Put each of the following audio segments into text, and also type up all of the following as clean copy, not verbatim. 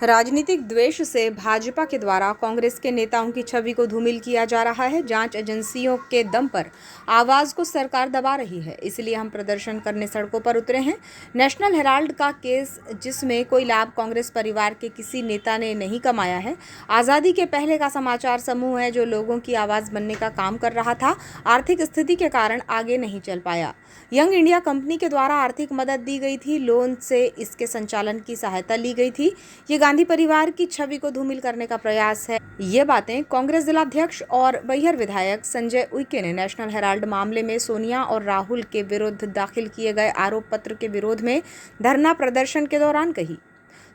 राजनीतिक द्वेष से भाजपा के द्वारा कांग्रेस के नेताओं की छवि को धूमिल किया जा रहा है। जांच एजेंसियों के दम पर आवाज को सरकार दबा रही है, इसलिए हम प्रदर्शन करने सड़कों पर उतरे हैं। नेशनल हेराल्ड का केस, जिसमें कोई लाभ कांग्रेस परिवार के किसी नेता ने नहीं कमाया है, आज़ादी के पहले का समाचार समूह है जो लोगों की आवाज बनने का काम कर रहा था। आर्थिक स्थिति के कारण आगे नहीं चल पाया। यंग इंडिया कंपनी के द्वारा आर्थिक मदद दी गई थी, लोन से इसके संचालन की सहायता ली गई थी। ये गांधी परिवार की छवि को धूमिल करने का प्रयास है। ये बातें कांग्रेस जिलाध्यक्ष और बैहर विधायक संजय उइके ने नेशनल हेराल्ड मामले में सोनिया और राहुल के विरुद्ध दाखिल किए गए आरोप पत्र के विरोध में धरना प्रदर्शन के दौरान कही।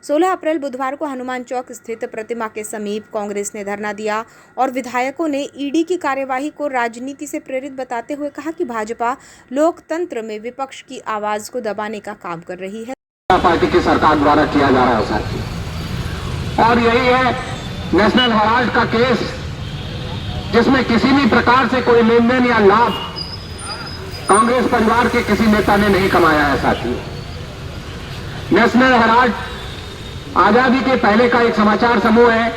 16 अप्रैल बुधवार को हनुमान चौक स्थित प्रतिमा के समीप कांग्रेस ने धरना दिया और विधायकों ने ईडी की कार्यवाही को राजनीति से प्रेरित बताते हुए कहा कि भाजपा लोकतंत्र में विपक्ष की आवाज को दबाने का काम कर रही है। पार्टी की सरकार द्वारा किया जा रहा है साथी, और यही है नेशनल हेराल्ड का केस, जिसमें किसी भी प्रकार से कोई लेन देन या लाभ कांग्रेस परिवार के किसी नेता ने नहीं कमाया है साथी। नेशनल हेराल्ड आजादी के पहले का एक समाचार समूह है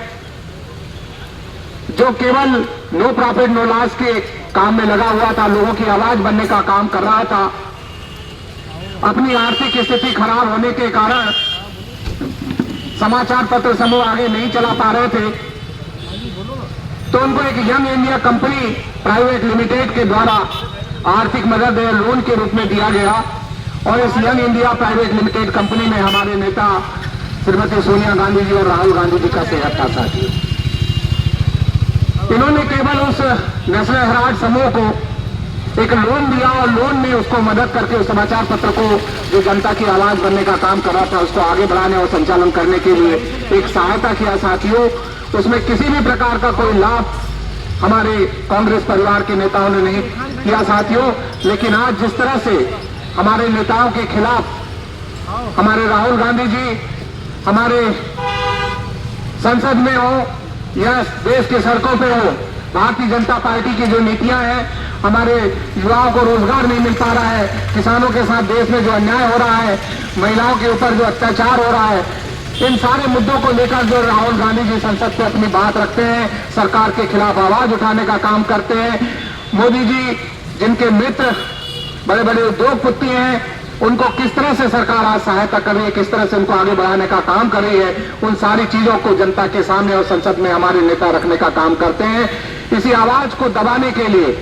जो केवल नो प्रॉफिट नो लॉस के काम में लगा हुआ था, लोगों की आवाज बनने का काम कर रहा था। अपनी आर्थिक स्थिति खराब होने के कारण समाचार पत्र समूह आगे नहीं चला पा रहे थे, तो उनको एक young India company private limited के द्वारा आर्थिक मदद लोन के रूप में दिया गया। और इस young India private limited company में हमारे नेता श्रीमती सोनिया गांधी जी और राहुल गांधी जी का शेयर था साथी। इन्होंने केवल उस नेशनल हेराल्ड समूह को एक लोन दिया और लोन में उसको मदद करके उस समाचार पत्र को, जो जनता की आवाज बनने का काम कर रहा था, उसको आगे बढ़ाने और संचालन करने के लिए एक सहायता किया साथियों। उसमें किसी भी प्रकार का कोई लाभ हमारे कांग्रेस परिवार के नेताओं ने नहीं किया साथियों। लेकिन आज जिस तरह से हमारे नेताओं के खिलाफ हमारे राहुल गांधी जी हमारे संसद में हो या देश के सड़कों पे हो, भारतीय जनता पार्टी की जो नीतियां हैं, हमारे युवाओं को रोजगार नहीं मिल पा रहा है, किसानों के साथ देश में जो अन्याय हो रहा है, महिलाओं के ऊपर जो अत्याचार हो रहा है, इन सारे मुद्दों को लेकर जो राहुल गांधी जी संसद पे अपनी बात रखते हैं, सरकार के खिलाफ आवाज उठाने का काम करते हैं। मोदी जी जिनके मित्र बड़े बड़े उद्योगपति हैं, उनको किस तरह से सरकार आज सहायता कर रही है, किस तरह से उनको आगे बढ़ाने का काम कर रही है, उन सारी चीजों को जनता के सामने और संसद में हमारे नेता रखने का काम करते हैं। इसी आवाज को दबाने के लिए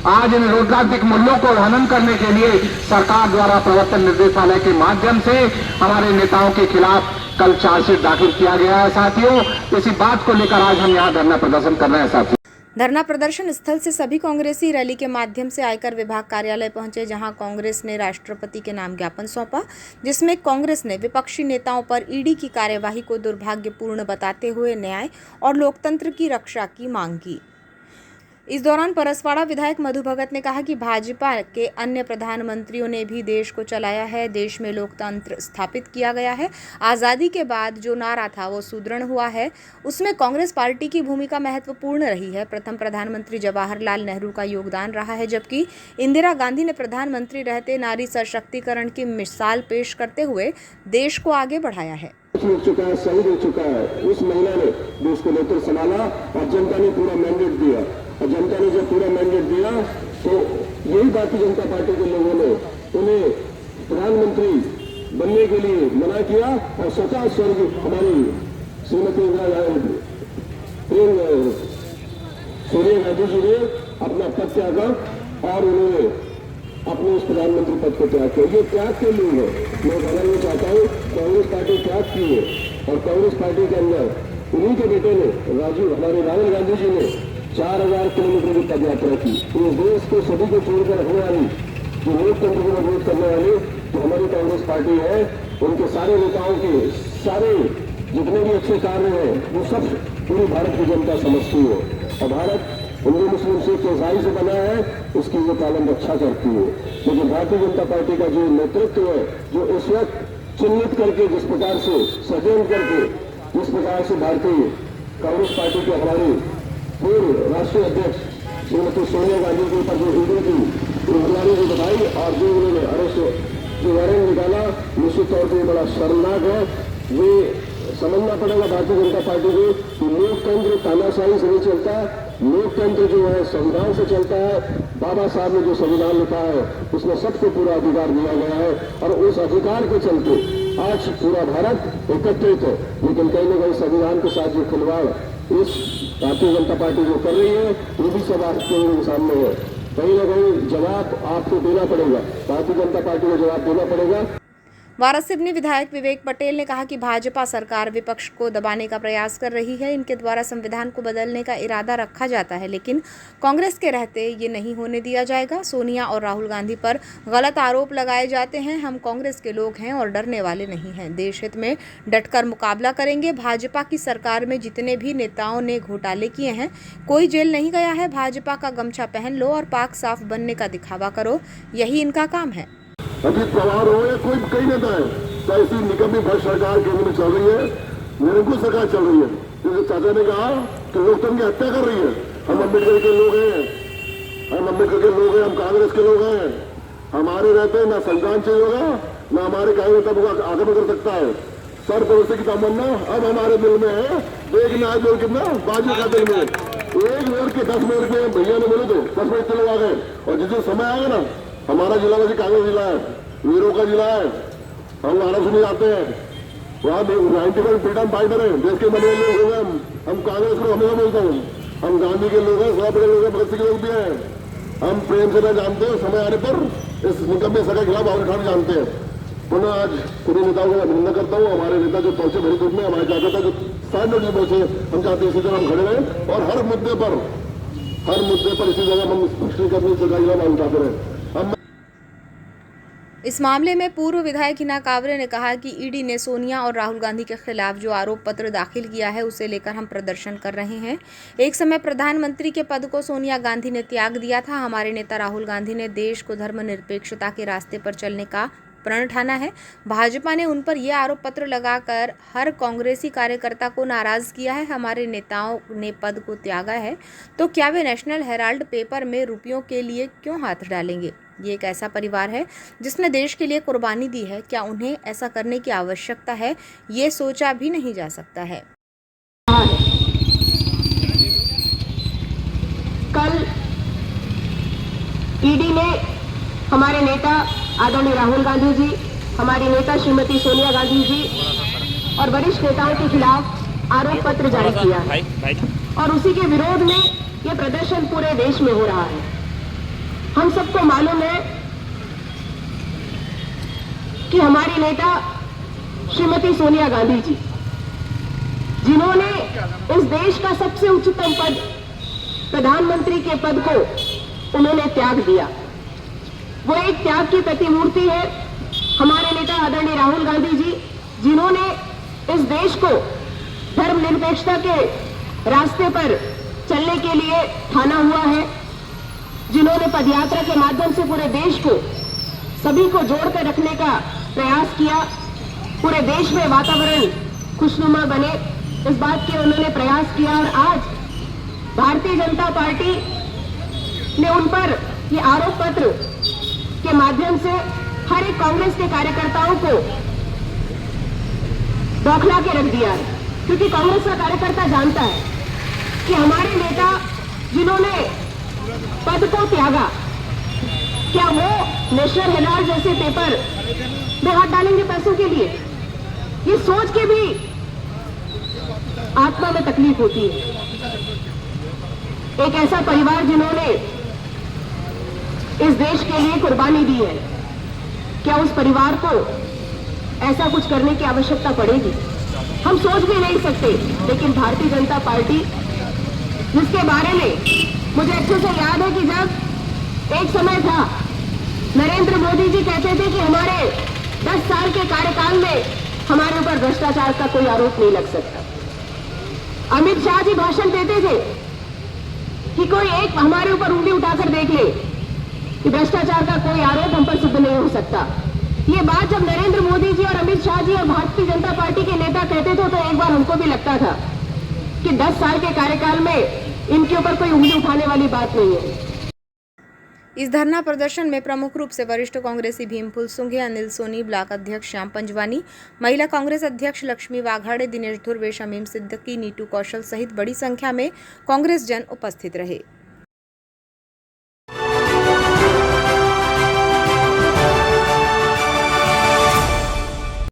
आज इन रोजगारिक मूल्यों को हनन करने के लिए सरकार द्वारा प्रवर्तन निर्देशालय के माध्यम से हमारे नेताओं के खिलाफ कल चार्जशीट दाखिल किया गया है साथियों। इसी बात को लेकर आज हम यहाँ धरना प्रदर्शन कर रहे हैं साथियों। धरना प्रदर्शन स्थल से सभी कांग्रेसी रैली के माध्यम से आयकर विभाग कार्यालय पहुंचे, जहां कांग्रेस ने राष्ट्रपति के नाम ज्ञापन सौंपा, जिसमें कांग्रेस ने विपक्षी नेताओं पर ईडी की कार्यवाही को दुर्भाग्यपूर्ण बताते हुए न्याय और लोकतंत्र की रक्षा की मांग की। इस दौरान परसवाड़ा विधायक मधु भगत ने कहा कि भाजपा के अन्य प्रधानमंत्रियों ने भी देश को चलाया है, देश में लोकतंत्र स्थापित किया गया है। आज़ादी के बाद जो नारा था वो सुदृढ़ हुआ है, उसमें कांग्रेस पार्टी की भूमिका महत्वपूर्ण रही है। प्रथम प्रधानमंत्री जवाहरलाल नेहरू का योगदान रहा है, जबकि इंदिरा गांधी ने प्रधानमंत्री रहते नारी सशक्तिकरण की मिसाल पेश करते हुए देश को आगे बढ़ाया है। चुका है, शहीद हो चुका है, उस महिला ने देश को नेतृत्व संभाला और जनता ने पूरा मैंडेट दिया। और जनता ने जब पूरा मैंडेट दिया तो यही भारतीय जनता पार्टी के लोगों ने उन्हें प्रधानमंत्री बनने के लिए मना किया और स्वतः स्वर्ग हमारी श्रीमती सोनिया गांधी जी ने अपना पद त्यागा और उन्होंने अपने उस प्रधानमंत्री पद को त्याग किया। ये त्याग के लिए है, मैं बताना चाहता हूँ, कांग्रेस पार्टी त्याग की है और कांग्रेस पार्टी के अंदर उन्हीं के बेटे ने हमारे राहुल गांधी जी ने 4000 किलोमीटर की पद यात्रा की। तो देश को सभी को छोड़कर रखने वाली, जो लोकतंत्र को मजबूत करने वाली जो हमारी कांग्रेस पार्टी है, उनके सारे नेताओं के सारे जितने भी अच्छे कार्य हैं वो सब पूरी भारत की जनता समझती है। और भारत हिंदू मुस्लिम सिख ईसाई से बना है, उसकी वो पालन रक्षा करती है। लेकिन भारतीय जनता पार्टी का जो नेतृत्व है, जो इस वक्त चिन्हित करके जिस प्रकार से सजन करके जिस प्रकार से भारतीय कांग्रेस पार्टी के हमारे पूर्व राष्ट्रीय अध्यक्ष श्रीमती सोनिया गांधी के ऊपर जो ईडी की हमलाने की बताई और जो उन्होंने अरेस्ट जो वारंट निकाला, निश्चित तौर पर बड़ा शर्मनाक है। ये समझना पड़ेगा भारतीय जनता पार्टी को कि लोकतंत्र तानाशाही से नहीं चलता, लोकतंत्र जो है संविधान से चलता है। बाबा साहब ने जो संविधान लिखा है उसमें सबको पूरा अधिकार दिया गया है और उस अधिकार के चलते आज पूरा भारत एकत्रित है। लेकिन कहीं न कहीं संविधान के साथ जो खिलवाड़ इस भारतीय जनता पार्टी जो कर रही है वो भी सब आपके सामने है। कहीं न कहीं जवाब आपको देना पड़ेगा, भारतीय जनता पार्टी को जवाब देना पड़ेगा। वारासिवनी विधायक विवेक पटेल ने कहा कि भाजपा सरकार विपक्ष को दबाने का प्रयास कर रही है। इनके द्वारा संविधान को बदलने का इरादा रखा जाता है, लेकिन कांग्रेस के रहते ये नहीं होने दिया जाएगा। सोनिया और राहुल गांधी पर गलत आरोप लगाए जाते हैं। हम कांग्रेस के लोग हैं और डरने वाले नहीं हैं। देश हित में डटकर मुकाबला करेंगे। भाजपा की सरकार में जितने भी नेताओं ने घोटाले किए हैं, कोई जेल नहीं गया है। भाजपा का गमछा पहन लो और पाक साफ बनने का दिखावा करो, यही इनका काम है। अजीत पवार हो या कोई कई नेता है, तो ऐसी निकम्मी भ्रष्ट सरकार केंद्र में चल रही है, निरंकुश सरकार चल रही है। जैसे चाचा ने कहा कि लोकतंत्र की हत्या कर रही है। हम अम्बेडकर के लोग हैं, हम कांग्रेस के लोग हैं। हमारे रहते ना संविधान चेंज होगा, ना हमारे कांग्रेस आगमन कर सकता है। सर परोसे की तमन्ना अब हमारे दिल में है। देखना आज बोल कितना बाजू का दिल में 1 मिनट के 10 मिनट में भैया ने बोले तो 10 मिनट लोग आ गए। और जिस समय आएगा ना, हमारा जिला वैसे कांग्रेस जिला है, वीरों का जिला है। हम वाराणसी सुनी जाते हैं, वहाँ 90% फ्रीडम फाइटर है, देश के बने लोग हो गए। हम कांग्रेस को हमेशा बोलता हूँ, हम गांधी के लोग हैं, सौ बड़े लोग हैं, भगत सिंह के लोग भी हैं। हम प्रेम से न जानते हैं, समय आने पर इस निकम्मे सरकार के खिलाफ आवाज उठाना जानते हैं। पुनः आज पूरे नेताओं को अभिनंदन करता हूँ। हमारे नेता जो पहुंचे बड़ी दूर में, हमारे चाचा था जो 60 मिनट पहुंचे, हम चाहते हैं इसी तरह हम खड़े रहें और हर मुद्दे पर इसी जगह हम स्पष्ट करने सरकार के खिलाफ आवाज उठाते रहे। इस मामले में पूर्व विधायक हिना कावरे ने कहा कि ईडी ने सोनिया और राहुल गांधी के खिलाफ जो आरोप पत्र दाखिल किया है, उसे लेकर हम प्रदर्शन कर रहे हैं। एक समय प्रधानमंत्री के पद को सोनिया गांधी ने त्याग दिया था। हमारे नेता राहुल गांधी ने देश को धर्मनिरपेक्षता के रास्ते पर चलने का प्रण ठाना है। भाजपा ने उन पर यह आरोप पत्र लगाकर हर कांग्रेसी कार्यकर्ता को नाराज किया है। हमारे नेताओं ने पद को त्यागा है, तो क्या वे नेशनल हेराल्ड पेपर में रुपयों के लिए क्यों हाथ डालेंगे? ये एक ऐसा परिवार है जिसने देश के लिए कुर्बानी दी है। क्या उन्हें ऐसा करने की आवश्यकता है? ये सोचा भी नहीं जा सकता है। कल ईडी ने हमारे नेता आदरणीय राहुल गांधी जी, हमारी नेता श्रीमती सोनिया गांधी जी और वरिष्ठ नेताओं के खिलाफ आरोप पत्र जारी किया है और उसी के विरोध में ये प्रदर्शन पूरे देश में हो रहा है। हम सबको मालूम है कि हमारी नेता श्रीमती सोनिया गांधी जी, जिन्होंने इस देश का सबसे उच्चतम पद, प्रधानमंत्री के पद को उन्होंने त्याग दिया, वो एक त्याग की प्रतिमूर्ति है। हमारे नेता आदरणीय राहुल गांधी जी, जिन्होंने इस देश को धर्मनिरपेक्षता के रास्ते पर चलने के लिए ठाना हुआ है, जिन्होंने पदयात्रा के माध्यम से पूरे देश को, सभी को जोड़कर रखने का प्रयास किया, पूरे देश में वातावरण खुशनुमा बने, इस बात के उन्होंने प्रयास किया। और आज भारतीय जनता पार्टी ने उन पर ये आरोप पत्र के माध्यम से हर एक कांग्रेस के कार्यकर्ताओं को बौखला के रख दिया है, क्योंकि कांग्रेस का कार्यकर्ता जानता है कि हमारे नेता जिन्होंने पद को त्यागा, क्या वो नेशनल हेराल्ड जैसे पेपर में हाथ डालेंगे पैसों के लिए? ये सोच के भी आत्मा में तकलीफ होती है। एक ऐसा परिवार जिन्होंने इस देश के लिए कुर्बानी दी है, क्या उस परिवार को ऐसा कुछ करने की आवश्यकता पड़ेगी? हम सोच भी नहीं सकते। लेकिन भारतीय जनता पार्टी, जिसके बारे में मुझे अच्छे से याद है कि जब एक समय था, नरेंद्र मोदी जी कहते थे कि हमारे 10 साल के कार्यकाल में हमारे ऊपर भ्रष्टाचार का कोई आरोप नहीं लग सकता। अमित शाह जी भाषण देते थे कि कोई एक हमारे ऊपर उंगली उठाकर देख ले कि भ्रष्टाचार का कोई आरोप हम पर सिद्ध नहीं हो सकता। ये बात जब नरेंद्र मोदी जी और अमित शाह जी और भारतीय जनता पार्टी के नेता कहते थे, तो एक बार हमको भी लगता था कि 10 साल के कार्यकाल में इनके ऊपर कोई उंगली उठाने वाली बात नहीं है। इस धरना प्रदर्शन में प्रमुख रूप से वरिष्ठ कांग्रेसी भीमफुल सुंघे, अनिल सोनी, ब्लॉक अध्यक्ष श्याम पंजवानी, महिला कांग्रेस अध्यक्ष लक्ष्मी वाघाड़े, दिनेश धुर्वे, शमीम सिद्दीकी, नीतू कौशल सहित बड़ी संख्या में कांग्रेस जन उपस्थित रहे।